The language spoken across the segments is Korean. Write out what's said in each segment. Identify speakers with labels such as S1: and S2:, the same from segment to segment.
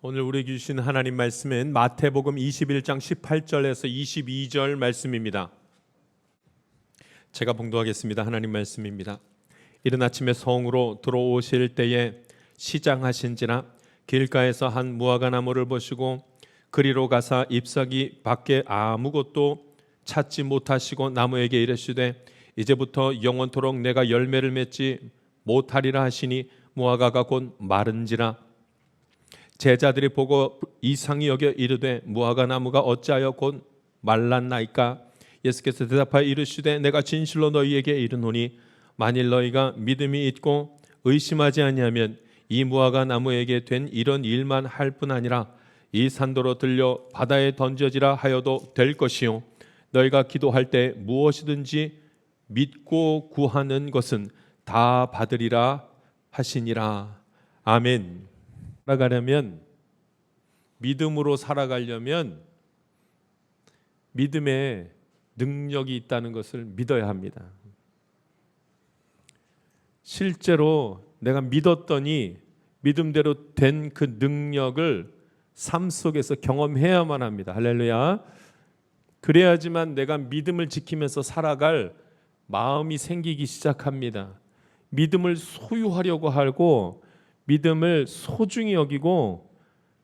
S1: 오늘 우리에게 주신 하나님 말씀은 마태복음 21장 18절에서 22절 말씀입니다. 제가 봉독하겠습니다. 하나님 말씀입니다. 이른 아침에 성으로 들어오실 때에 시장하신지라 길가에서 한 무화과 나무를 보시고 그리로 가사 잎사귀 밖에 아무것도 찾지 못하시고 나무에게 이르시되 이제부터 영원토록 내가 열매를 맺지 못하리라 하시니 무화과가 곧 마른지라. 제자들이 보고 이상히 여겨 이르되 무화과 나무가 어찌하여 곧 말랐나이까? 예수께서 대답하여 이르시되 내가 진실로 너희에게 이르노니 만일 너희가 믿음이 있고 의심하지 아니하면 이 무화과 나무에게 된 이런 일만 할 뿐 아니라 이 산도로 들려 바다에 던져지라 하여도 될 것이요 너희가 기도할 때 무엇이든지 믿고 구하는 것은 다 받으리라 하시니라. 아멘. 살아가려면, 믿음으로 살아가려면 믿음에 능력이 있다는 것을 믿어야 합니다. 실제로 내가 믿었더니 믿음대로 된 그 능력을 삶 속에서 경험해야만 합니다. 할렐루야. 그래야지만 내가 믿음을 지키면서 살아갈 마음이 생기기 시작합니다. 믿음을 소유하려고 하고 믿음을 소중히 여기고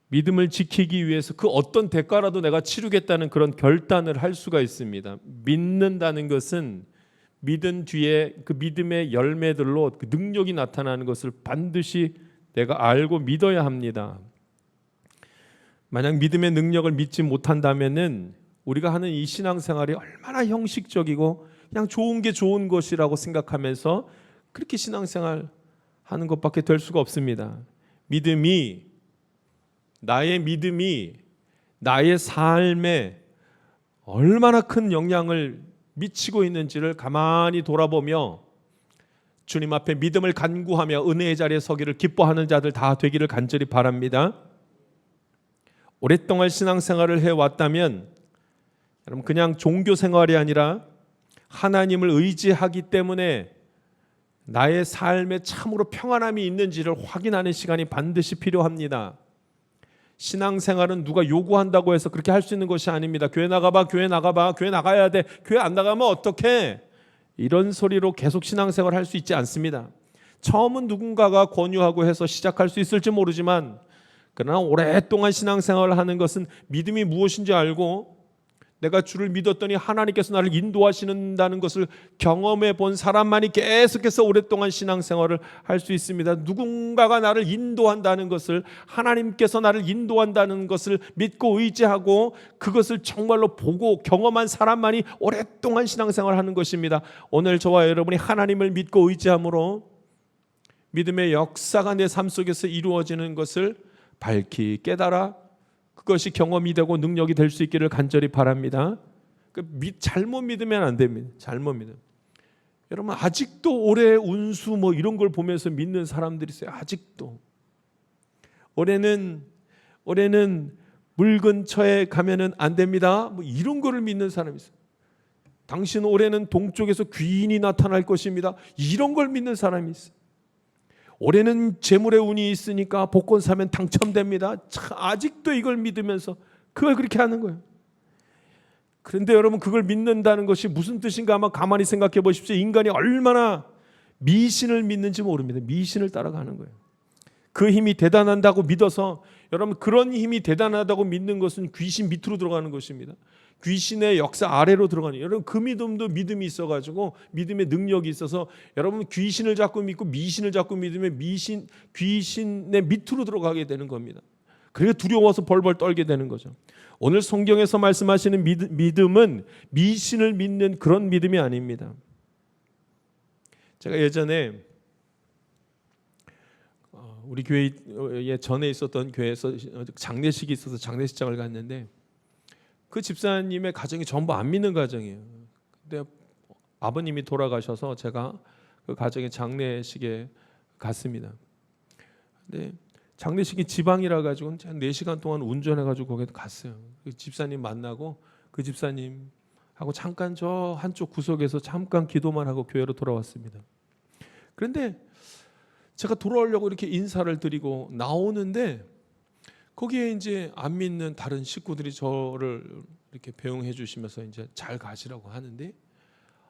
S1: 믿음을 지키기 위해서 그 어떤 대가라도 내가 치르겠다는 그런 결단을 할 수가 있습니다. 믿는다는 것은 믿은 뒤에 그 믿음의 열매들로 그 능력이 나타나는 것을 반드시 내가 알고 믿어야 합니다. 만약 믿음의 능력을 믿지 못한다면은 우리가 하는 이 신앙생활이 얼마나 형식적이고 그냥 좋은 게 좋은 것이라고 생각하면서 그렇게 신앙생활 하는 것밖에 될 수가 없습니다. 나의 믿음이 나의 삶에 얼마나 큰 영향을 미치고 있는지를 가만히 돌아보며 주님 앞에 믿음을 간구하며 은혜의 자리에 서기를 기뻐하는 자들 다 되기를 간절히 바랍니다. 오랫동안 신앙생활을 해왔다면 여러분 그냥 종교생활이 아니라 하나님을 의지하기 때문에 나의 삶에 참으로 평안함이 있는지를 확인하는 시간이 반드시 필요합니다. 신앙생활은 누가 요구한다고 해서 그렇게 할 수 있는 것이 아닙니다. 교회 나가봐, 교회 나가봐, 교회 나가야 돼, 교회 안 나가면 어떡해? 이런 소리로 계속 신앙생활을 할 수 있지 않습니다. 처음은 누군가가 권유하고 해서 시작할 수 있을지 모르지만 그러나 오랫동안 신앙생활을 하는 것은 믿음이 무엇인지 알고 내가 주를 믿었더니 하나님께서 나를 인도하시는다는 것을 경험해 본 사람만이 계속해서 오랫동안 신앙생활을 할 수 있습니다. 누군가가 나를 인도한다는 것을, 하나님께서 나를 인도한다는 것을 믿고 의지하고 그것을 정말로 보고 경험한 사람만이 오랫동안 신앙생활을 하는 것입니다. 오늘 저와 여러분이 하나님을 믿고 의지함으로 믿음의 역사가 내 삶 속에서 이루어지는 것을 밝히 깨달아 그것이 경험이 되고 능력이 될 수 있기를 간절히 바랍니다. 잘못 믿으면 안 됩니다. 잘못 믿으면. 여러분 아직도 올해 운수 뭐 이런 걸 보면서 믿는 사람들이 있어요. 아직도. 올해는 물 근처에 가면은 안 됩니다. 뭐 이런 거를 믿는 사람이 있어요. 당신 올해는 동쪽에서 귀인이 나타날 것입니다. 이런 걸 믿는 사람이 있어요. 올해는 재물의 운이 있으니까 복권 사면 당첨됩니다. 아직도 이걸 믿으면서 그걸 그렇게 하는 거예요. 그런데 여러분 그걸 믿는다는 것이 무슨 뜻인가 한번 가만히 생각해 보십시오. 인간이 얼마나 미신을 믿는지 모릅니다. 미신을 따라가는 거예요. 그 힘이 대단하다고 믿어서 여러분 그런 힘이 대단하다고 믿는 것은 귀신 밑으로 들어가는 것입니다. 귀신의 역사 아래로 들어가는 여러분 그 믿음도 믿음이 있어가지고 믿음의 능력이 있어서 여러분 귀신을 자꾸 믿고 미신을 자꾸 믿으면 귀신의 밑으로 들어가게 되는 겁니다. 그래서 두려워서 벌벌 떨게 되는 거죠. 오늘 성경에서 말씀하시는 믿음은 미신을 믿는 그런 믿음이 아닙니다. 제가 예전에 우리 교회에 전에 있었던 교회에서 장례식이 있어서 장례식장을 갔는데 그 집사님의 가정이 전부 안 믿는 가정이에요. 근데 아버님이 돌아가셔서 제가 그 가정의 장례식에 갔습니다. 근데 장례식이 지방이라 가지고 한 4시간 동안 운전해가지고 거기 갔어요. 그 집사님 만나고 그 집사님하고 잠깐 저 한쪽 구석에서 잠깐 기도만 하고 교회로 돌아왔습니다. 그런데 제가 돌아오려고 이렇게 인사를 드리고 나오는데 거기에 이제 안 믿는 다른 식구들이 저를 이렇게 배웅해 주시면서 이제 잘 가시라고 하는데,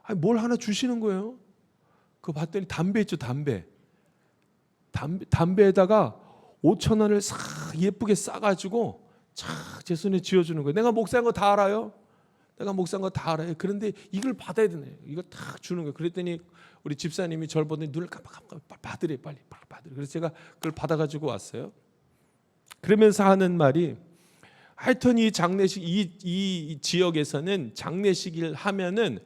S1: 아니 뭘 하나 주시는 거예요. 그거 봤더니 담배 있죠, 담배에다가 5천 원을 싹 예쁘게 싸가지고 착 제 손에 쥐어주는 거예요. 내가 목사인 거 다 알아요. 내가 목사인 거 다 알아요. 그런데 이걸 받아야 되네. 이걸 탁 주는 거예요. 그랬더니 우리 집사님이 저를 보더니 눈을 깜빡깜빡 받으래, 빨리 받으래. 그래서 제가 그걸 받아가지고 왔어요. 그러면서 하는 말이, 하여튼 이 장례식, 이 지역에서는 장례식을 하면은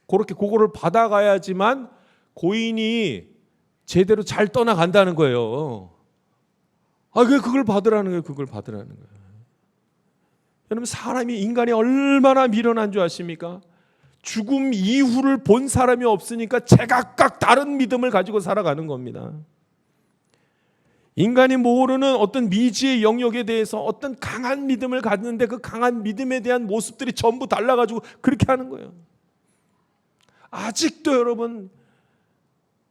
S1: 그거를 받아가야지만 고인이 제대로 잘 떠나간다는 거예요. 그걸 받으라는 거예요. 그걸 받으라는 거예요. 여러분, 인간이 얼마나 미련한 줄 아십니까? 죽음 이후를 본 사람이 없으니까 제각각 다른 믿음을 가지고 살아가는 겁니다. 인간이 모르는 어떤 미지의 영역에 대해서 어떤 강한 믿음을 갖는데 그 강한 믿음에 대한 모습들이 전부 달라가지고 그렇게 하는 거예요. 아직도 여러분,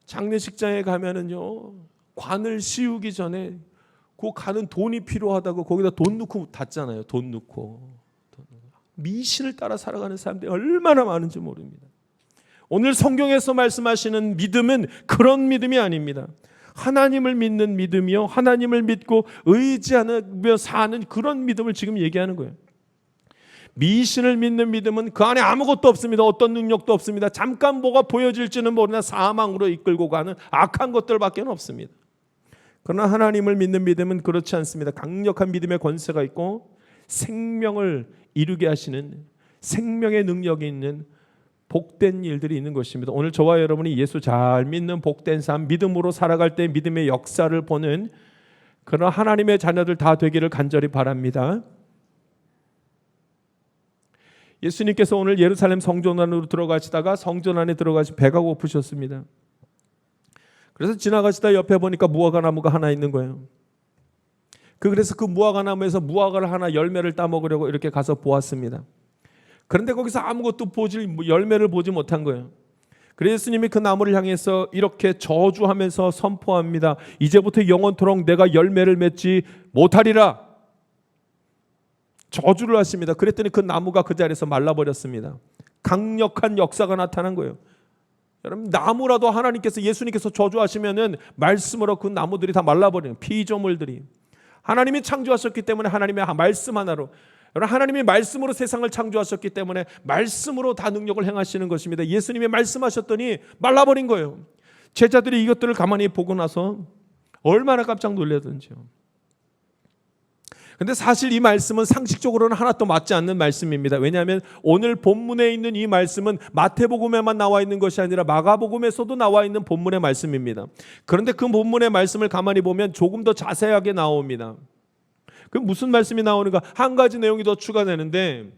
S1: 장례식장에 가면은요, 관을 씌우기 전에 그 관은 돈이 필요하다고 거기다 돈 넣고 닫잖아요. 돈 넣고. 미신을 따라 살아가는 사람들이 얼마나 많은지 모릅니다. 오늘 성경에서 말씀하시는 믿음은 그런 믿음이 아닙니다. 하나님을 믿는 믿음이요, 하나님을 믿고 의지하며 사는 그런 믿음을 지금 얘기하는 거예요. 미신을 믿는 믿음은 그 안에 아무것도 없습니다. 어떤 능력도 없습니다. 잠깐 뭐가 보여질지는 모르나 사망으로 이끌고 가는 악한 것들밖에 없습니다. 그러나 하나님을 믿는 믿음은 그렇지 않습니다. 강력한 믿음의 권세가 있고 생명을 이루게 하시는 생명의 능력이 있는 복된 일들이 있는 것입니다. 오늘 저와 여러분이 예수 잘 믿는 복된 삶, 믿음으로 살아갈 때 믿음의 역사를 보는 그런 하나님의 자녀들 다 되기를 간절히 바랍니다. 예수님께서 오늘 예루살렘 성전 안으로 들어가시다가 성전 안에 들어가시 배가 고프셨습니다. 그래서 지나가시다 옆에 보니까 무화과 나무가 하나 있는 거예요. 그래서 그 무화과 나무에서 무화과를 하나 열매를 따먹으려고 이렇게 가서 보았습니다. 그런데 거기서 아무것도 열매를 보지 못한 거예요. 그래서 예수님이 그 나무를 향해서 이렇게 저주하면서 선포합니다. 이제부터 영원토록 내가 열매를 맺지 못하리라. 저주를 하십니다. 그랬더니 그 나무가 그 자리에서 말라버렸습니다. 강력한 역사가 나타난 거예요. 여러분, 나무라도 하나님께서, 예수님께서 저주하시면은 말씀으로 그 나무들이 다 말라버려요. 피조물들이. 하나님이 창조하셨기 때문에 하나님의 말씀 하나로, 여러분, 하나님이 말씀으로 세상을 창조하셨기 때문에 말씀으로 다 능력을 행하시는 것입니다. 예수님이 말씀하셨더니 말라버린 거예요. 제자들이 이것들을 가만히 보고 나서 얼마나 깜짝 놀라던지요. 근데 사실 이 말씀은 상식적으로는 하나도 맞지 않는 말씀입니다. 왜냐하면 오늘 본문에 있는 이 말씀은 마태복음에만 나와 있는 것이 아니라 마가복음에서도 나와 있는 본문의 말씀입니다. 그런데 그 본문의 말씀을 가만히 보면 조금 더 자세하게 나옵니다. 그럼 무슨 말씀이 나오는가? 한 가지 내용이 더 추가되는데,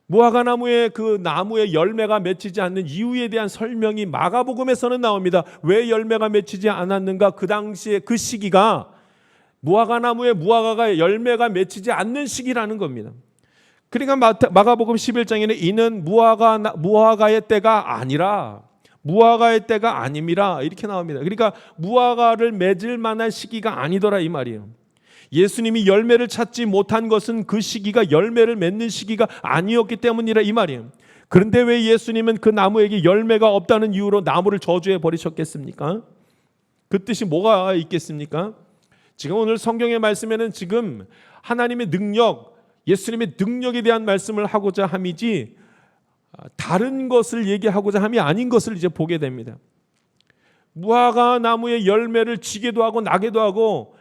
S1: 무화과 나무의 그 나무의 열매가 맺히지 않는 이유에 대한 설명이 마가복음에서는 나옵니다. 왜 열매가 맺히지 않았는가? 그 당시에 그 시기가 무화과 나무에 무화과가 열매가 맺히지 않는 시기라는 겁니다. 그러니까 마가복음 11장에는 이는 무화과의 때가 아니라 무화과의 때가 아님이라 이렇게 나옵니다. 그러니까 무화과를 맺을 만한 시기가 아니더라 이 말이에요. 예수님이 열매를 찾지 못한 것은 그 시기가 열매를 맺는 시기가 아니었기 때문이라 이 말이에요. 그런데 왜 예수님은 그 나무에게 열매가 없다는 이유로 나무를 저주해 버리셨겠습니까? 그 뜻이 뭐가 있겠습니까? 지금 오늘 성경의 말씀에는 지금 하나님의 능력, 예수님의 능력에 대한 말씀을 하고자 함이지 다른 것을 얘기하고자 함이 아닌 것을 이제 보게 됩니다. 무화과 나무의 열매를 지게도 하고 나게도 하고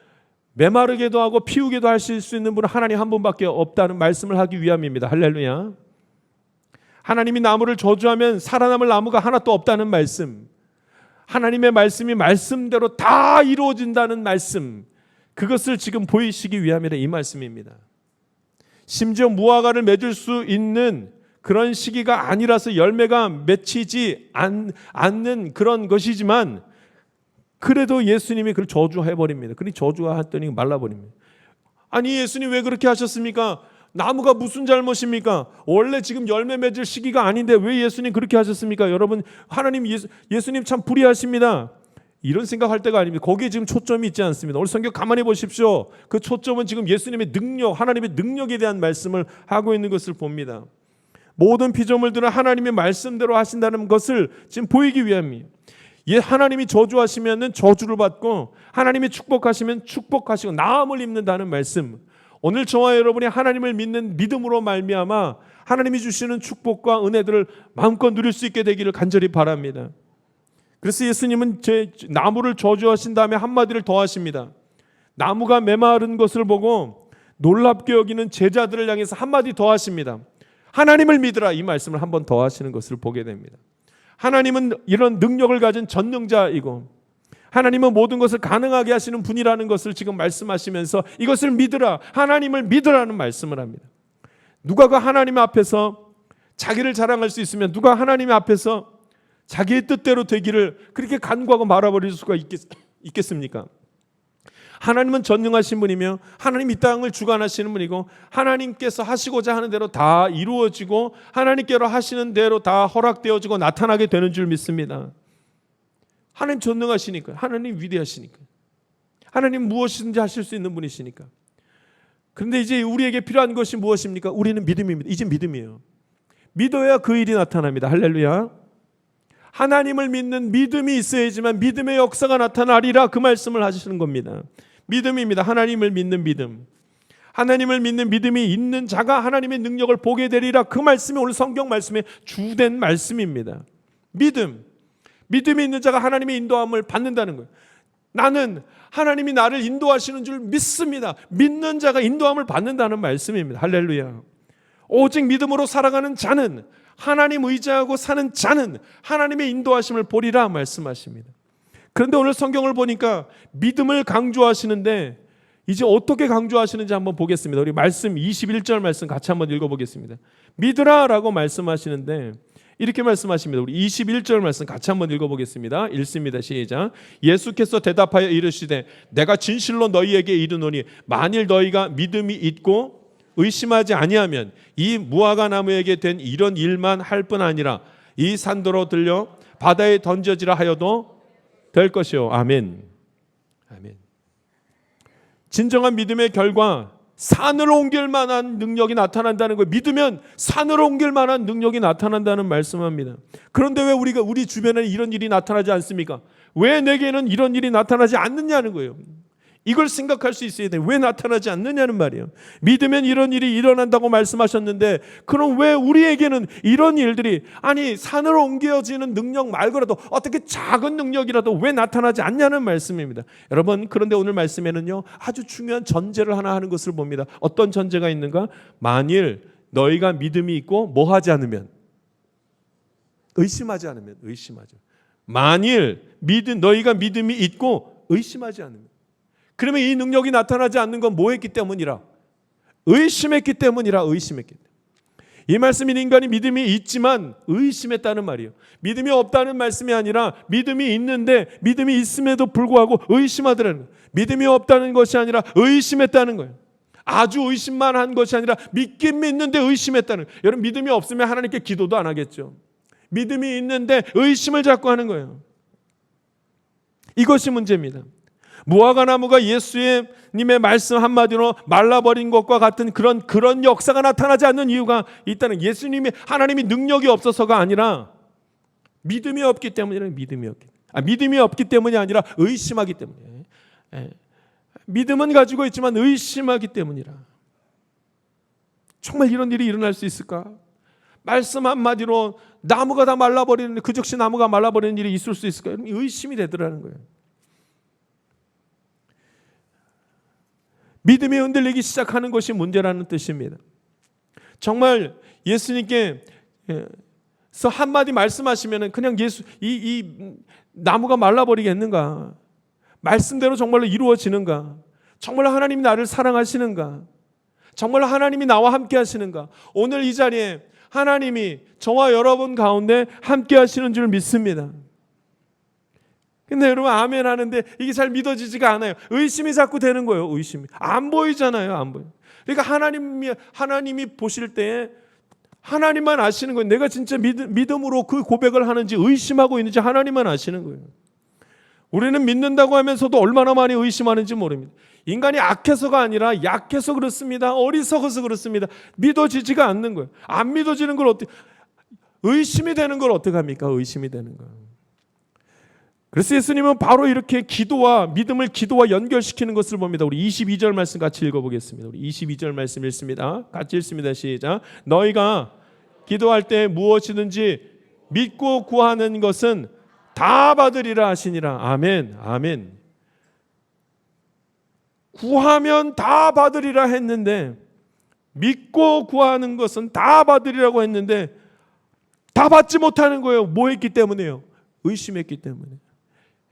S1: 메마르게도 하고 피우게도 하실 수 있는 분은 하나님 한 분밖에 없다는 말씀을 하기 위함입니다. 할렐루야. 하나님이 나무를 저주하면 살아남을 나무가 하나도 없다는 말씀, 하나님의 말씀이 말씀대로 다 이루어진다는 말씀, 그것을 지금 보이시기 위함이라 이 말씀입니다. 심지어 무화과를 맺을 수 있는 그런 시기가 아니라서 열매가 맺히지 않는 그런 것이지만 그래도 예수님이 그걸 저주해버립니다. 그러니 저주했더니 말라버립니다. 아니 예수님 왜 그렇게 하셨습니까? 나무가 무슨 잘못입니까? 원래 지금 열매 맺을 시기가 아닌데 왜 예수님 그렇게 하셨습니까? 여러분, 하나님 예수님 참 불의하십니다. 이런 생각할 때가 아닙니다. 거기에 지금 초점이 있지 않습니다. 오늘 성경 가만히 보십시오. 그 초점은 지금 예수님의 능력, 하나님의 능력에 대한 말씀을 하고 있는 것을 봅니다. 모든 피조물들은 하나님의 말씀대로 하신다는 것을 지금 보이기 위함이에요. 하나님이 저주하시면 저주를 받고 하나님이 축복하시면 축복하시고 나음을 입는다는 말씀. 오늘 저와 여러분이 하나님을 믿는 믿음으로 말미암아 하나님이 주시는 축복과 은혜들을 마음껏 누릴 수 있게 되기를 간절히 바랍니다. 그래서 예수님은 나무를 저주하신 다음에 한마디를 더 하십니다. 나무가 메마른 것을 보고 놀랍게 여기는 제자들을 향해서 한마디 더 하십니다. 하나님을 믿으라, 이 말씀을 한 번 더 하시는 것을 보게 됩니다. 하나님은 이런 능력을 가진 전능자이고 하나님은 모든 것을 가능하게 하시는 분이라는 것을 지금 말씀하시면서 이것을 믿으라, 하나님을 믿으라는 말씀을 합니다. 누가 그 하나님 앞에서 자기를 자랑할 수 있으면, 누가 하나님 앞에서 자기의 뜻대로 되기를 그렇게 간구하고 말아버릴 수가 있겠습니까? 하나님은 전능하신 분이며 하나님 이 땅을 주관하시는 분이고 하나님께서 하시고자 하는 대로 다 이루어지고 하나님께로 하시는 대로 다 허락되어지고 나타나게 되는 줄 믿습니다. 하나님 전능하시니까, 하나님 위대하시니까, 하나님 무엇이든지 하실 수 있는 분이시니까. 그런데 이제 우리에게 필요한 것이 무엇입니까? 우리는 믿음입니다. 이제 믿음이에요. 믿어야 그 일이 나타납니다. 할렐루야. 하나님을 믿는 믿음이 있어야지만 믿음의 역사가 나타나리라, 그 말씀을 하시는 겁니다. 믿음입니다. 하나님을 믿는 믿음. 하나님을 믿는 믿음이 있는 자가 하나님의 능력을 보게 되리라, 그 말씀이 오늘 성경 말씀의 주된 말씀입니다. 믿음이 있는 자가 하나님의 인도함을 받는다는 거예요. 나는 하나님이 나를 인도하시는 줄 믿습니다. 믿는 자가 인도함을 받는다는 말씀입니다. 할렐루야. 오직 믿음으로 살아가는 자는, 하나님 의지하고 사는 자는 하나님의 인도하심을 보리라 말씀하십니다. 그런데 오늘 성경을 보니까 믿음을 강조하시는데 이제 어떻게 강조하시는지 한번 보겠습니다. 우리 말씀 21절 말씀 같이 한번 읽어보겠습니다. 믿으라 라고 말씀하시는데 이렇게 말씀하십니다. 우리 21절 말씀 같이 한번 읽어보겠습니다. 읽습니다. 시작. 예수께서 대답하여 이르시되 내가 진실로 너희에게 이르노니 만일 너희가 믿음이 있고 의심하지 아니하면 이 무화과 나무에게 된 이런 일만 할 뿐 아니라 이 산도로 들려 바다에 던져지라 하여도 될 것이요. 아멘. 아멘. 진정한 믿음의 결과 산을 옮길 만한 능력이 나타난다는 거예요. 믿으면 산을 옮길 만한 능력이 나타난다는 말씀합니다. 그런데 왜 우리 주변에 이런 일이 나타나지 않습니까? 왜 내게는 이런 일이 나타나지 않느냐는 거예요. 이걸 생각할 수 있어야 돼요. 왜 나타나지 않느냐는 말이에요. 믿으면 이런 일이 일어난다고 말씀하셨는데 그럼 왜 우리에게는 이런 일들이, 아니 산으로 옮겨지는 능력 말고라도 어떻게 작은 능력이라도 왜 나타나지 않냐는 말씀입니다. 여러분, 그런데 오늘 말씀에는요 아주 중요한 전제를 하나 하는 것을 봅니다. 어떤 전제가 있는가? 만일 너희가 믿음이 있고 뭐 하지 않으면, 의심하지 않으면. 만일 너희가 믿음이 있고 의심하지 않으면. 그러면 이 능력이 나타나지 않는 건 뭐 했기 때문이라? 의심했기 때문이라. 이 말씀은 인간이 믿음이 있지만 의심했다는 말이에요. 믿음이 없다는 말씀이 아니라 믿음이 있는데 믿음이 있음에도 불구하고 의심하더라는 거예요. 믿음이 없다는 것이 아니라 의심했다는 거예요. 아주 의심만 한 것이 아니라 믿긴 믿는데 의심했다는 거예요. 여러분, 믿음이 없으면 하나님께 기도도 안 하겠죠. 믿음이 있는데 의심을 자꾸 하는 거예요. 이것이 문제입니다. 무화과 나무가 예수님의 말씀 한마디로 말라버린 것과 같은 그런 역사가 나타나지 않는 이유가 있다는, 하나님이 능력이 없어서가 아니라 믿음이 없기 때문이라. 믿음이 없기 때문이 아니라 의심하기 때문에. 믿음은 가지고 있지만 의심하기 때문이라. 정말 이런 일이 일어날 수 있을까? 말씀 한마디로 나무가 다 말라버리는, 그 즉시 나무가 말라버리는 일이 있을 수 있을까? 의심이 되더라는 거예요. 믿음이 흔들리기 시작하는 것이 문제라는 뜻입니다. 정말 예수님께서 한마디 말씀하시면 그냥 이 나무가 말라버리겠는가? 말씀대로 정말로 이루어지는가? 정말 하나님이 나를 사랑하시는가? 정말 하나님이 나와 함께 하시는가? 오늘 이 자리에 하나님이 저와 여러분 가운데 함께 하시는 줄 믿습니다. 근데 여러분 아멘 하는데 이게 잘 믿어지지가 않아요. 의심이 자꾸 되는 거예요. 의심이 안 보이잖아요. 안 보여. 그러니까 하나님이 보실 때에 하나님만 아시는 거예요. 내가 진짜 믿음으로 그 고백을 하는지 의심하고 있는지 하나님만 아시는 거예요. 우리는 믿는다고 하면서도 얼마나 많이 의심하는지 모릅니다. 인간이 악해서가 아니라 약해서 그렇습니다. 어리석어서 그렇습니다. 믿어지지가 않는 거예요. 안 믿어지는 걸 어떻게, 의심이 되는 걸 어떻게 합니까? 의심이 되는 거. 그래서 예수님은 바로 이렇게 기도와 믿음을 기도와 연결시키는 것을 봅니다. 우리 22절 말씀 같이 읽어보겠습니다. 우리 22절 말씀 읽습니다. 같이 읽습니다. 시작. 너희가 기도할 때 무엇이든지 믿고 구하는 것은 다 받으리라 하시니라. 아멘. 아멘. 구하면 다 받으리라 했는데, 믿고 구하는 것은 다 받으리라고 했는데 다 받지 못하는 거예요. 뭐 했기 때문에요? 의심했기 때문에.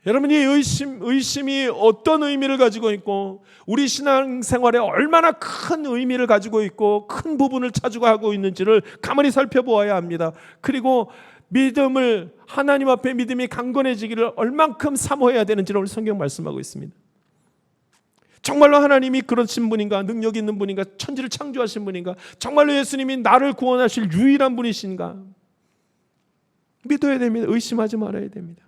S1: 여러분, 이 의심이 어떤 의미를 가지고 있고 우리 신앙생활에 얼마나 큰 의미를 가지고 있고 큰 부분을 차지하고 있는지를 가만히 살펴보아야 합니다. 그리고 믿음을, 하나님 앞에 믿음이 강건해지기를 얼만큼 사모해야 되는지를 오늘 성경 말씀하고 있습니다. 정말로 하나님이 그러신 분인가? 능력 있는 분인가? 천지를 창조하신 분인가? 정말로 예수님이 나를 구원하실 유일한 분이신가? 믿어야 됩니다. 의심하지 말아야 됩니다.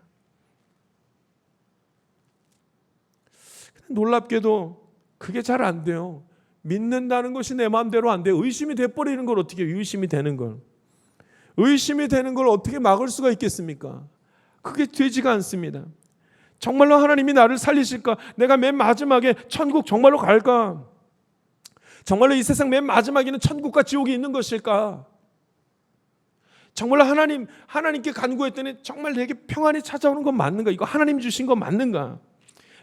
S1: 놀랍게도 그게 잘 안 돼요. 믿는다는 것이 내 마음대로 안 돼요. 의심이 돼버리는 걸 어떻게 해요? 의심이 되는 걸. 의심이 되는 걸 어떻게 막을 수가 있겠습니까? 그게 되지가 않습니다. 정말로 하나님이 나를 살리실까? 내가 맨 마지막에 천국 정말로 갈까? 정말로 이 세상 맨 마지막에는 천국과 지옥이 있는 것일까? 정말로 하나님께 간구했더니 정말 내게 평안이 찾아오는 건 맞는가? 이거 하나님 주신 건 맞는가?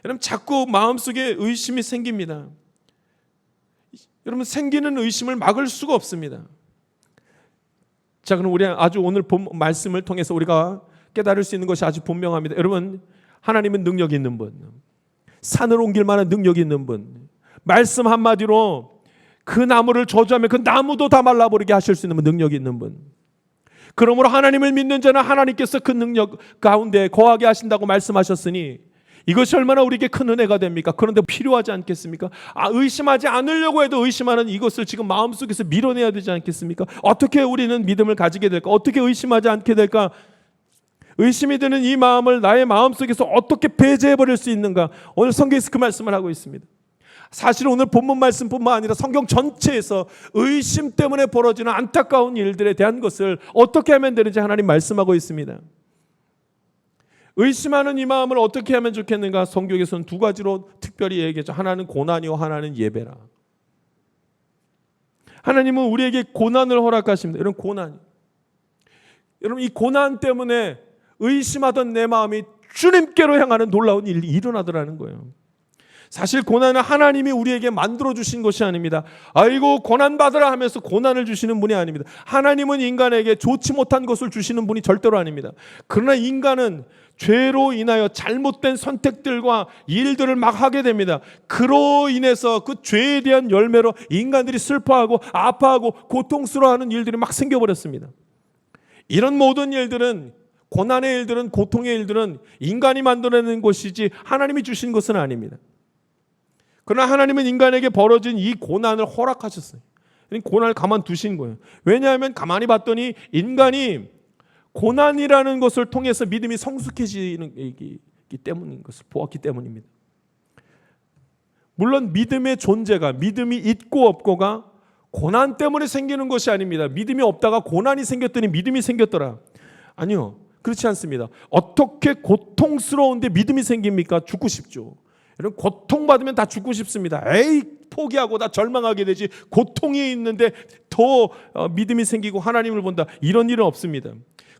S1: 여러분, 자꾸 마음속에 의심이 생깁니다. 여러분, 생기는 의심을 막을 수가 없습니다. 자, 그럼 우리 아주 오늘 본 말씀을 통해서 우리가 깨달을 수 있는 것이 아주 분명합니다. 여러분, 하나님은 능력 있는 분, 산을 옮길 만한 능력 있는 분, 말씀 한마디로 그 나무를 저주하면 그 나무도 다 말라버리게 하실 수 있는 능력 있는 분. 그러므로 하나님을 믿는 자는 하나님께서 그 능력 가운데 거하게 하신다고 말씀하셨으니 이것이 얼마나 우리에게 큰 은혜가 됩니까? 그런데 필요하지 않겠습니까? 의심하지 않으려고 해도 의심하는 이것을 지금 마음속에서 밀어내야 되지 않겠습니까? 어떻게 우리는 믿음을 가지게 될까? 어떻게 의심하지 않게 될까? 의심이 드는 이 마음을 나의 마음속에서 어떻게 배제해버릴 수 있는가? 오늘 성경에서 그 말씀을 하고 있습니다. 사실 오늘 본문 말씀뿐만 아니라 성경 전체에서 의심 때문에 벌어지는 안타까운 일들에 대한 것을 어떻게 하면 되는지 하나님 말씀하고 있습니다. 의심하는 이 마음을 어떻게 하면 좋겠는가? 성경에서는 두 가지로 특별히 얘기하죠. 하나는 고난이요, 하나는 예배라. 하나님은 우리에게 고난을 허락하십니다. 이런 고난. 여러분, 이 고난 때문에 의심하던 내 마음이 주님께로 향하는 놀라운 일이 일어나더라는 거예요. 사실 고난은 하나님이 우리에게 만들어주신 것이 아닙니다. 아이고 고난받으라 하면서 고난을 주시는 분이 아닙니다. 하나님은 인간에게 좋지 못한 것을 주시는 분이 절대로 아닙니다. 그러나 인간은 죄로 인하여 잘못된 선택들과 일들을 막 하게 됩니다. 그로 인해서 그 죄에 대한 열매로 인간들이 슬퍼하고 아파하고 고통스러워하는 일들이 막 생겨버렸습니다. 이런 모든 일들은, 고난의 일들은, 고통의 일들은 인간이 만들어내는 것이지 하나님이 주신 것은 아닙니다. 그러나 하나님은 인간에게 벌어진 이 고난을 허락하셨어요. 고난을 가만두신 거예요. 왜냐하면 가만히 봤더니 인간이 고난이라는 것을 통해서 믿음이 성숙해지는 때문인 것을 보았기 때문입니다. 물론 믿음의 존재가, 믿음이 있고 없고가 고난 때문에 생기는 것이 아닙니다. 믿음이 없다가 고난이 생겼더니 믿음이 생겼더라. 아니요, 그렇지 않습니다. 어떻게 고통스러운데 믿음이 생깁니까? 죽고 싶죠. 여러분, 고통받으면 다 죽고 싶습니다. 에이, 포기하고 다 절망하게 되지, 고통이 있는데 더 믿음이 생기고 하나님을 본다, 이런 일은 없습니다.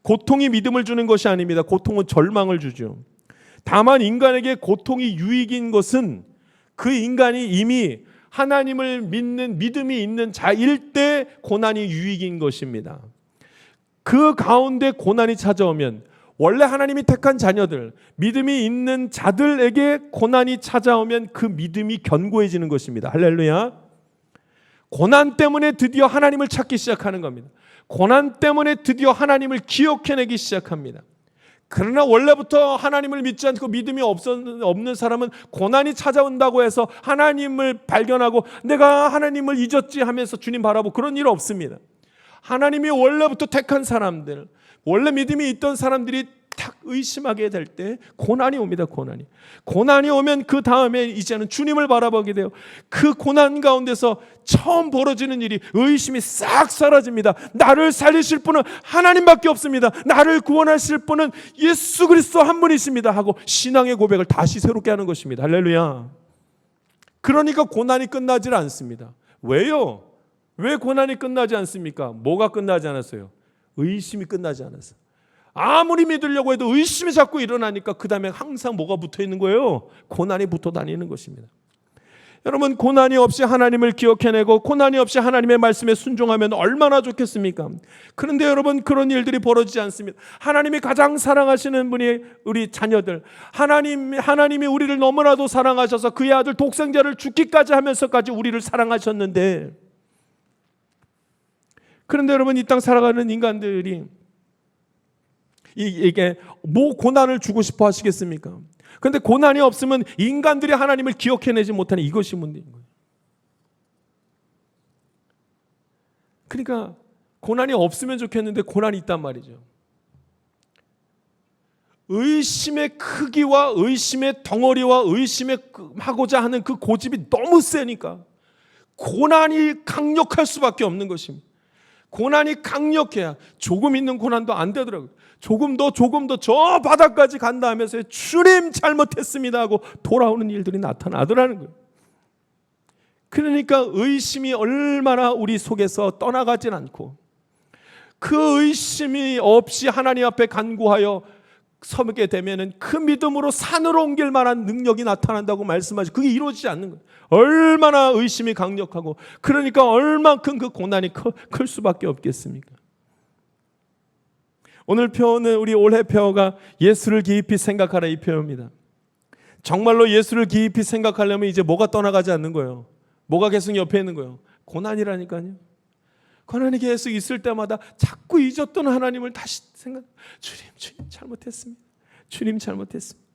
S1: 고통이 믿음을 주는 것이 아닙니다. 고통은 절망을 주죠. 다만 인간에게 고통이 유익인 것은 그 인간이 이미 하나님을 믿는 믿음이 있는 자일 때 고난이 유익인 것입니다. 그 가운데 고난이 찾아오면, 원래 하나님이 택한 자녀들, 믿음이 있는 자들에게 고난이 찾아오면 그 믿음이 견고해지는 것입니다. 할렐루야. 고난 때문에 드디어 하나님을 찾기 시작하는 겁니다. 고난 때문에 드디어 하나님을 기억해내기 시작합니다. 그러나 원래부터 하나님을 믿지 않고 믿음이 없는 사람은 고난이 찾아온다고 해서 하나님을 발견하고 내가 하나님을 잊었지 하면서 주님 바라보고 그런 일 없습니다. 하나님이 원래부터 택한 사람들, 원래 믿음이 있던 사람들이 탁 의심하게 될 때 고난이 옵니다. 고난이 오면 그 다음에 이제는 주님을 바라보게 돼요. 그 고난 가운데서 처음 벌어지는 일이 의심이 싹 사라집니다. 나를 살리실 분은 하나님밖에 없습니다. 나를 구원하실 분은 예수 그리스도 한 분이십니다 하고 신앙의 고백을 다시 새롭게 하는 것입니다. 할렐루야. 그러니까 고난이 끝나질 않습니다. 왜요? 왜 고난이 끝나지 않습니까? 뭐가 끝나지 않았어요? 의심이 끝나지 않았어요. 아무리 믿으려고 해도 의심이 자꾸 일어나니까 그 다음에 항상 뭐가 붙어 있는 거예요? 고난이 붙어 다니는 것입니다. 여러분, 고난이 없이 하나님을 기억해내고 고난이 없이 하나님의 말씀에 순종하면 얼마나 좋겠습니까? 그런데 여러분, 그런 일들이 벌어지지 않습니다. 하나님이 가장 사랑하시는 분이 우리 자녀들, 하나님이 우리를 너무나도 사랑하셔서 그의 아들 독생자를 죽기까지 하면서까지 우리를 사랑하셨는데, 그런데 여러분, 이 땅 살아가는 인간들이 이게 뭐 고난을 주고 싶어 하시겠습니까? 그런데 고난이 없으면 인간들이 하나님을 기억해내지 못하는 이것이 문제인 거예요. 그러니까 고난이 없으면 좋겠는데 고난이 있단 말이죠. 의심의 크기와 의심의 덩어리와 하고자 하는 그 고집이 너무 세니까 고난이 강력할 수밖에 없는 것입니다. 고난이 강력해야, 조금 있는 고난도 안 되더라고요. 조금 더 저 바닥까지 간다 하면서 주님 잘못했습니다 하고 돌아오는 일들이 나타나더라는 거예요. 그러니까 의심이 얼마나 우리 속에서 떠나가진 않고 그 의심이 없이 하나님 앞에 간구하여 서게 되면은 그 믿음으로 산으로 옮길 만한 능력이 나타난다고 말씀하시고 그게 이루어지지 않는 거예요. 얼마나 의심이 강력하고 그러니까 얼만큼 그 고난이 클 수밖에 없겠습니까? 오늘 표어는 우리 올해 표어가 예수를 깊이 생각하라 이 표어입니다. 정말로 예수를 깊이 생각하려면 이제 뭐가 떠나가지 않는 거예요? 뭐가 계속 옆에 있는 거예요? 고난이라니까요. 고난이 계속 있을 때마다 자꾸 잊었던 하나님을 다시 주님 잘못했습니다. 주님 잘못했습니다.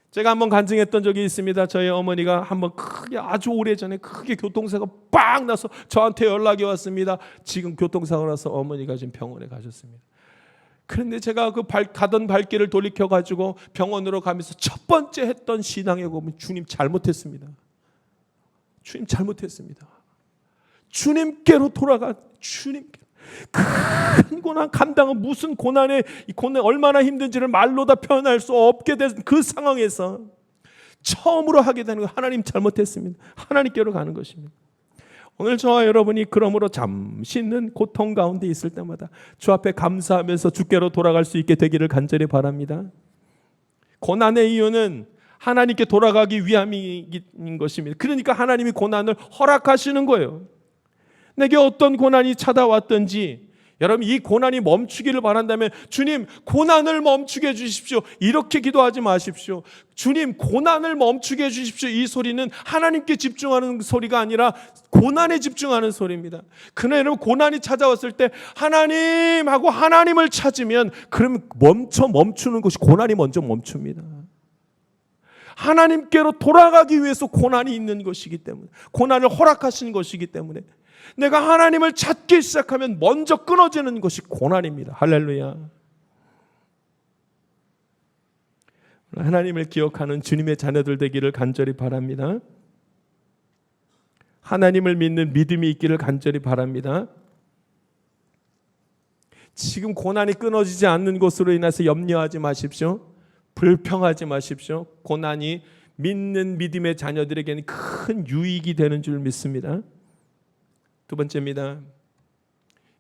S1: 제가 한번 간증했던 적이 있습니다. 저희 어머니가 한번 크게 아주 오래전에 크게 교통사고가 빵 나서 저한테 연락이 왔습니다. 지금 교통사고 나서 어머니가 지금 병원에 가셨습니다. 그런데 제가 그 가던 발길을 돌이켜가지고 병원으로 가면서 첫 번째 했던 신앙의 고백은 주님 잘못했습니다. 주님 잘못했습니다. 주님께로 돌아가 주님께 큰 고난 감당은 무슨 고난에 이 고난 얼마나 힘든지를 말로 다 표현할 수 없게 된 그 상황에서 처음으로 하게 되는 거 하나님 잘못했습니다. 하나님께로 가는 것입니다. 오늘 저와 여러분이 그러므로 잠시 있는 고통 가운데 있을 때마다 주 앞에 감사하면서 주께로 돌아갈 수 있게 되기를 간절히 바랍니다. 고난의 이유는 하나님께 돌아가기 위함인 것입니다. 그러니까 하나님이 고난을 허락하시는 거예요. 내게 어떤 고난이 찾아왔든지 여러분 이 고난이 멈추기를 바란다면 주님 고난을 멈추게 해주십시오. 이렇게 기도하지 마십시오. 주님 고난을 멈추게 해주십시오. 이 소리는 하나님께 집중하는 소리가 아니라 고난에 집중하는 소리입니다. 그러나 여러분 고난이 찾아왔을 때 하나님 하고 하나님을 찾으면 그러면 멈추는 것이 고난이 먼저 멈춥니다. 하나님께로 돌아가기 위해서 고난이 있는 것이기 때문에 고난을 허락하시는 것이기 때문에 내가 하나님을 찾기 시작하면 먼저 끊어지는 것이 고난입니다. 할렐루야. 하나님을 기억하는 주님의 자녀들 되기를 간절히 바랍니다. 하나님을 믿는 믿음이 있기를 간절히 바랍니다. 지금 고난이 끊어지지 않는 것으로 인해서 염려하지 마십시오. 불평하지 마십시오. 고난이 믿는 믿음의 자녀들에게는 큰 유익이 되는 줄 믿습니다. 두 번째입니다.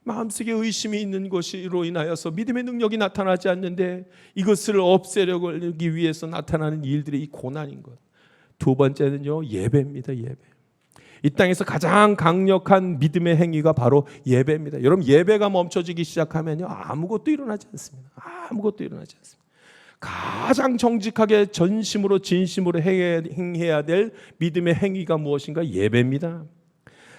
S1: 마음속에 의심이 있는 것으로 인하여서 믿음의 능력이 나타나지 않는데 이것을 없애려고 하기 위해서 나타나는 일들이 이 고난인 것. 두 번째는요, 예배입니다. 예배. 이 땅에서 가장 강력한 믿음의 행위가 바로 예배입니다. 여러분 예배가 멈춰지기 시작하면요 아무것도 일어나지 않습니다. 아무것도 일어나지 않습니다. 가장 정직하게 전심으로 진심으로 행해야 될 믿음의 행위가 무엇인가? 예배입니다.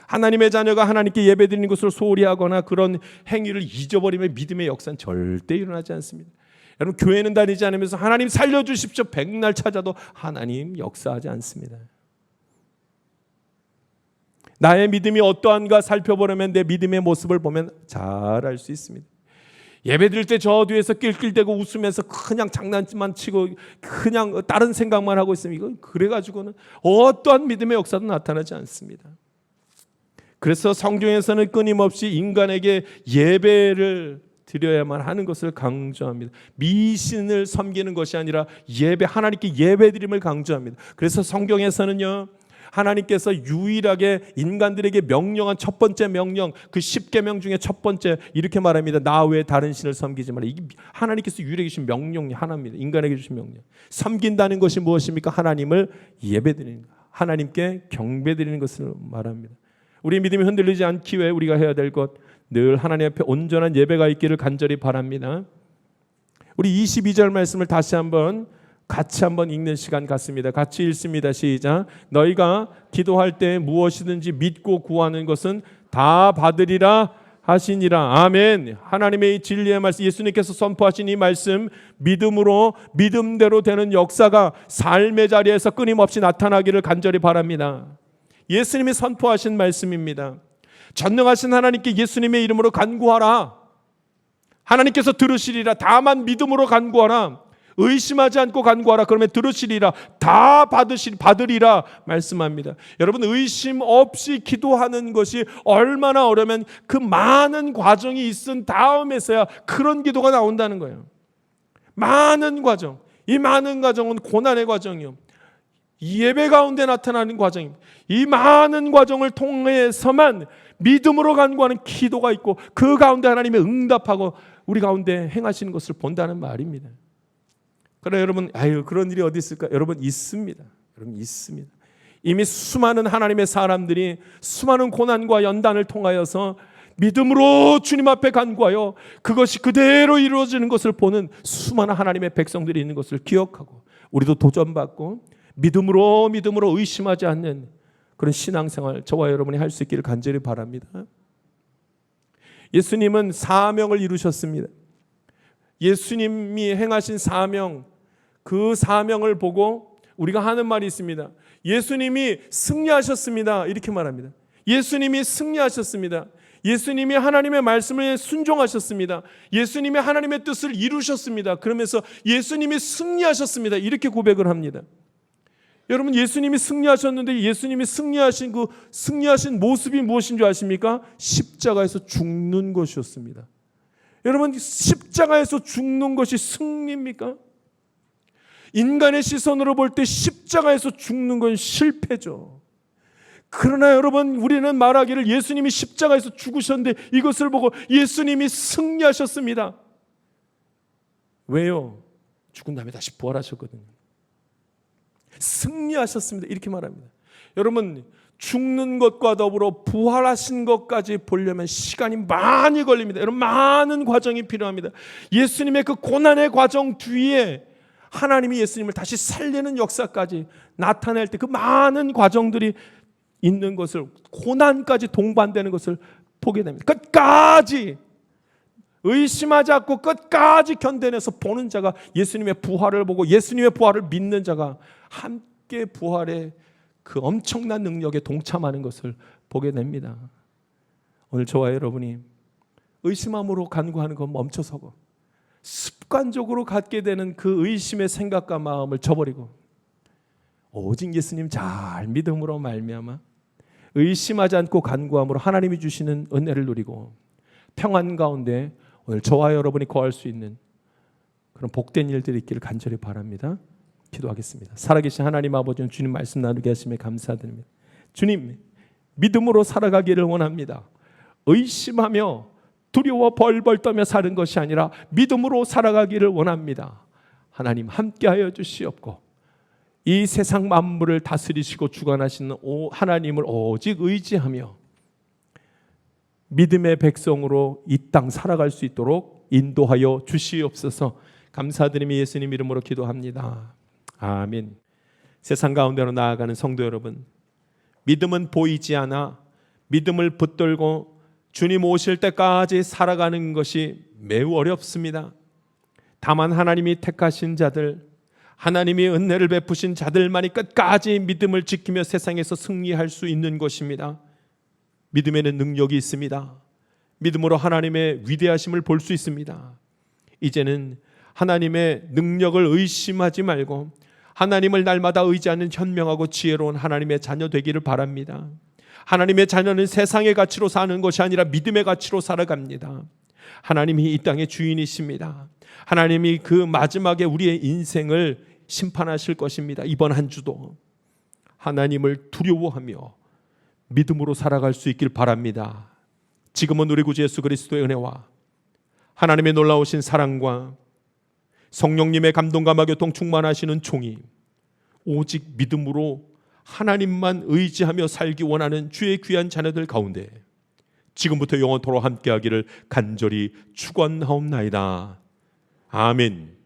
S1: 하나님의 자녀가 하나님께 예배드리는 것을 소홀히 하거나 그런 행위를 잊어버리면 믿음의 역사는 절대 일어나지 않습니다. 여러분 교회는 다니지 않으면서 하나님 살려주십시오 백날 찾아도 하나님 역사하지 않습니다. 나의 믿음이 어떠한가 살펴보려면 내 믿음의 모습을 보면 잘 알 수 있습니다. 예배드릴 때 저 뒤에서 낄낄대고 웃으면서 그냥 장난만 치고 그냥 다른 생각만 하고 있으면 이거 그래가지고는 어떠한 믿음의 역사도 나타나지 않습니다. 그래서 성경에서는 끊임없이 인간에게 예배를 드려야만 하는 것을 강조합니다. 미신을 섬기는 것이 아니라 하나님께 예배드림을 강조합니다. 그래서 성경에서는요, 하나님께서 유일하게 인간들에게 명령한 첫 번째 명령, 그 10계명 중에 첫 번째 이렇게 말합니다. 나 외에 다른 신을 섬기지 마라. 이게 하나님께서 유일하게 주신 명령이 하나입니다. 인간에게 주신 명령. 섬긴다는 것이 무엇입니까? 하나님을 예배드리는 것, 하나님께 경배드리는 것을 말합니다. 우리 믿음이 흔들리지 않기 위해 우리가 해야 될 것, 늘 하나님 앞에 온전한 예배가 있기를 간절히 바랍니다. 우리 22절 말씀을 다시 한번 같이 한번 읽는 시간 갖습니다. 같이 읽습니다. 시작. 너희가 기도할 때 무엇이든지 믿고 구하는 것은 다 받으리라 하시니라. 아멘. 하나님의 이 진리의 말씀, 예수님께서 선포하신 이 말씀, 믿음으로 믿음대로 되는 역사가 삶의 자리에서 끊임없이 나타나기를 간절히 바랍니다. 예수님이 선포하신 말씀입니다. 전능하신 하나님께 예수님의 이름으로 간구하라. 하나님께서 들으시리라. 다만 믿음으로 간구하라. 의심하지 않고 간구하라. 그러면 들으시리라. 다 받으리라 말씀합니다. 여러분, 의심 없이 기도하는 것이 얼마나 어려우면 그 많은 과정이 있은 다음에서야 그런 기도가 나온다는 거예요. 많은 과정. 이 많은 과정은 고난의 과정이요, 예배 가운데 나타나는 과정입니다. 이 많은 과정을 통해서만 믿음으로 간구하는 기도가 있고 그 가운데 하나님의 응답하고 우리 가운데 행하시는 것을 본다는 말입니다. 그러나 여러분, 그런 일이 어디 있을까? 여러분, 있습니다. 여러분, 있습니다. 이미 수많은 하나님의 사람들이 수많은 고난과 연단을 통하여서 믿음으로 주님 앞에 간구하여 그것이 그대로 이루어지는 것을 보는 수많은 하나님의 백성들이 있는 것을 기억하고 우리도 도전받고 믿음으로 의심하지 않는 그런 신앙생활 저와 여러분이 할 수 있기를 간절히 바랍니다. 예수님은 사명을 이루셨습니다. 예수님이 행하신 사명, 그 사명을 보고 우리가 하는 말이 있습니다. 예수님이 승리하셨습니다. 이렇게 말합니다. 예수님이 승리하셨습니다. 예수님이 하나님의 말씀에 순종하셨습니다. 예수님이 하나님의 뜻을 이루셨습니다. 그러면서 예수님이 승리하셨습니다. 이렇게 고백을 합니다. 여러분, 예수님이 승리하셨는데 예수님이 승리하신 그 승리하신 모습이 무엇인 줄 아십니까? 십자가에서 죽는 것이었습니다. 여러분, 십자가에서 죽는 것이 승리입니까? 인간의 시선으로 볼 때 십자가에서 죽는 건 실패죠. 그러나 여러분, 우리는 말하기를 예수님이 십자가에서 죽으셨는데 이것을 보고 예수님이 승리하셨습니다. 왜요? 죽은 다음에 다시 부활하셨거든요. 승리하셨습니다. 이렇게 말합니다. 여러분, 죽는 것과 더불어 부활하신 것까지 보려면 시간이 많이 걸립니다. 여러분, 많은 과정이 필요합니다. 예수님의 그 고난의 과정 뒤에 하나님이 예수님을 다시 살리는 역사까지 나타낼 때 그 많은 과정들이 있는 것을, 고난까지 동반되는 것을 보게 됩니다. 끝까지 의심하지 않고 끝까지 견뎌내서 보는 자가, 예수님의 부활을 보고 예수님의 부활을 믿는 자가 함께 부활의 그 엄청난 능력에 동참하는 것을 보게 됩니다. 오늘 저와 여러분이 의심함으로 간구하는 건 멈춰서고 습관적으로 갖게 되는 그 의심의 생각과 마음을 저버리고 오직 예수님 잘 믿음으로 말미암아 의심하지 않고 간구함으로 하나님이 주시는 은혜를 누리고 평안 가운데 오늘 저와 여러분이 거할 수 있는 그런 복된 일들이 있기를 간절히 바랍니다. 기도하겠습니다. 살아계신 하나님 아버지, 주님 말씀 나누게 하심에 감사드립니다. 주님, 믿음으로 살아가기를 원합니다. 의심하며 두려워 벌벌 떠며 사는 것이 아니라 믿음으로 살아가기를 원합니다. 하나님 함께하여 주시옵고 이 세상 만물을 다스리시고 주관하시는 하나님을 오직 의지하며 믿음의 백성으로 이 땅 살아갈 수 있도록 인도하여 주시옵소서. 감사드리며 예수님 이름으로 기도합니다. 아멘. 세상 가운데로 나아가는 성도 여러분, 믿음은 보이지 않아 믿음을 붙들고 주님 오실 때까지 살아가는 것이 매우 어렵습니다. 다만 하나님이 택하신 자들, 하나님이 은혜를 베푸신 자들만이 끝까지 믿음을 지키며 세상에서 승리할 수 있는 것입니다. 믿음에는 능력이 있습니다. 믿음으로 하나님의 위대하심을 볼 수 있습니다. 이제는 하나님의 능력을 의심하지 말고 하나님을 날마다 의지하는 현명하고 지혜로운 하나님의 자녀 되기를 바랍니다. 하나님의 자녀는 세상의 가치로 사는 것이 아니라 믿음의 가치로 살아갑니다. 하나님이 이 땅의 주인이십니다. 하나님이 그 마지막에 우리의 인생을 심판하실 것입니다. 이번 한 주도 하나님을 두려워하며 믿음으로 살아갈 수 있길 바랍니다. 지금은 우리 구주 예수 그리스도의 은혜와 하나님의 놀라우신 사랑과 성령님의 감동감화 교통 충만하시는 종이 오직 믿음으로 하나님만 의지하며 살기 원하는 주의 귀한 자녀들 가운데 지금부터 영원토록 함께하기를 간절히 축원하옵나이다. 아멘.